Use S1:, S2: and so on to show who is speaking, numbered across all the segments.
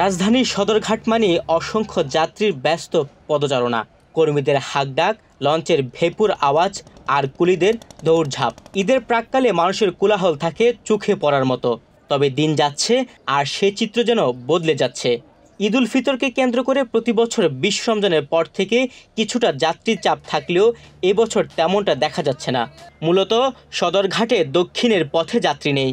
S1: রাজধানীর সদরঘাট মানে অসংখ্য যাত্রীর ব্যস্ত পদচারণা, কর্মীদের হাঁকডাক, লঞ্চের ভেপুর আওয়াজ আর কুলিদের দৌড়ঝাঁপ। ঈদের প্রাক্কালে মানুষের কোলাহল থাকে চোখে পড়ার মতো। তবে দিন যাচ্ছে আর সে চিত্র যেন বদলে যাচ্ছে। ঈদ উল ফিতরকে কেন্দ্র করে প্রতি বছর ২০ রমজানের পর থেকে কিছুটা যাত্রীর চাপ থাকলেও এবছর তেমনটা দেখা যাচ্ছে না। মূলত সদরঘাটে দক্ষিণের পথে যাত্রী নেই।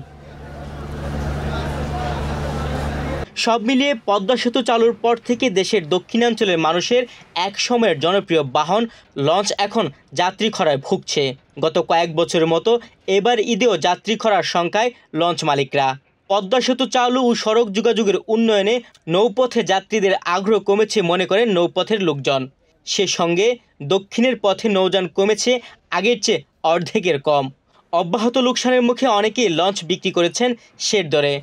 S1: সব মিলিয়ে পদ্মা সেতু চালুর পর থেকে দেশের দক্ষিণাঞ্চলের মানুষের এক সময়ের জনপ্রিয় বাহন লঞ্চ এখন যাত্রী খরায় ভুগছে। গত কয়েক বছরের মতো এবার ঈদেও যাত্রী খরার শঙ্কায় লঞ্চ মালিকরা। পদ্মা সেতু চালু ও সড়ক যোগাযোগের উন্নয়নে নৌপথে যাত্রীদের আগ্রহ কমেছে মনে করেন নৌপথের লোকজন। সে সঙ্গে দক্ষিণের পথে নৌযান কমেছে আগের চেয়ে অর্ধেকের কম। অব্যাহত লোকসানের মুখে অনেকেই লঞ্চ বিক্রি করেছেন শেড দরে।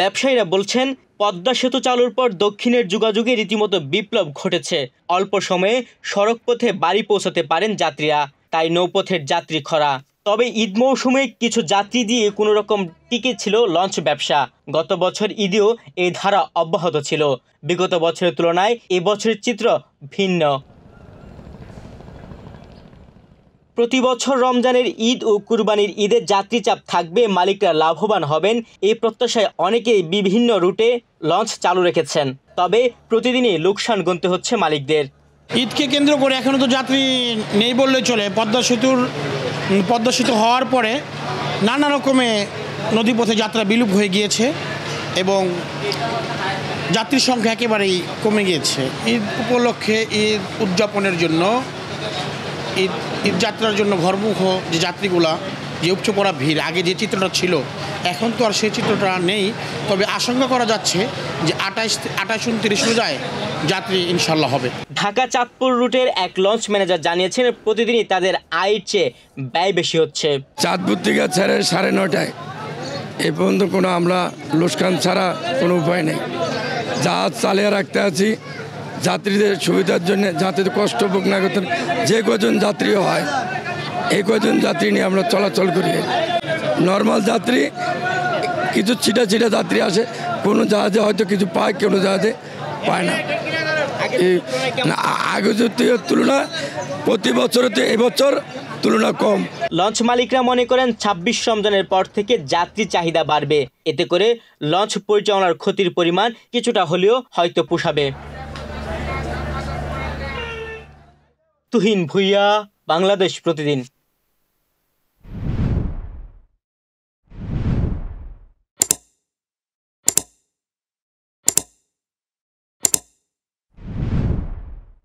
S1: ব্যবসায়ীরা বলছেন, পদ্মা সেতু চালুর পর দক্ষিণের যোগাযোগে রীতিমতো বিপ্লব ঘটেছে। অল্প সময়ে সড়কপথে বাড়ি পৌঁছাতে পারেন যাত্রীরা, তাই নৌপথের যাত্রী খরা। তবে ঈদ মৌসুমে কিছু যাত্রী দিয়ে কোনো রকম টিকে ছিল লঞ্চ ব্যবসা। গত বছর ঈদেও এই ধারা অব্যাহত ছিল। বিগত বছরের তুলনায় এবছরের চিত্র ভিন্ন। প্রতি বছর রমজানের ঈদ ও কুরবানির ঈদের যাত্রী চাপ থাকবে, মালিকরা লাভবান হবেন এই প্রত্যাশায় অনেকেই বিভিন্ন রুটে লঞ্চ চালু রেখেছেন। তবে প্রতিদিনই লোকসান গুনতে হচ্ছে মালিকদের।
S2: ঈদকে কেন্দ্র করে এখনও তো যাত্রী নেই বললে চলে। পদ্মা সেতু হওয়ার পরে নানা রকমে নদীপথে যাত্রা বিলুপ হয়ে গিয়েছে এবং যাত্রীর সংখ্যা একেবারেই কমে গিয়েছে। ঈদ উপলক্ষে ঈদ উদযাপনের জন্য ঈদ যাত্রার জন্য ঘরমুখ যে যাত্রীগুলা, যে উপচে পড়া ভিড়, আগে যে চিত্রটা ছিল এখন তো আর সেই চিত্রটা নেই। তবে আশঙ্কা করা যাচ্ছে যে ২৮-২৯ রোজায় যাত্রী ইনশাল্লাহ হবে।
S1: ঢাকা চাঁদপুর রুটের এক লঞ্চ ম্যানেজার জানিয়েছেন, প্রতিদিনই তাদের আয়ের চেয়ে ব্যয় বেশি হচ্ছে।
S3: চাঁদপুর থেকে ছেড়ে ৯:৩০ এ পর্যন্ত কোনো আমরা লোকসান ছাড়া কোনো উপায় নেই। জাহাজ চালিয়ে রাখতে আছি যাত্রীদের সুবিধার জন্য, যাতে কষ্ট ভোগ না করতে। যে কজন যাত্রী হয় এই কজন যাত্রী নিয়ে আমরা চলাচল করি। নর্মাল যাত্রী কিছু ছিটা যাত্রী আসে, কোনো জাহাজে হয়তো কিছু পায়, কোনো জাহাজে পায় না। আগের তুলনায় প্রতি বছরতে এবছর তুলনা কম।
S1: লঞ্চ মালিকরা মনে করেন ২৬ রমজানের পর থেকে যাত্রী চাহিদা বাড়বে। এতে করে লঞ্চ পরিচালনার ক্ষতির পরিমাণ কিছুটা হলেও হয়তো পোষাবে। তুহিন ভুইয়া, বাংলাদেশ প্রতিদিন।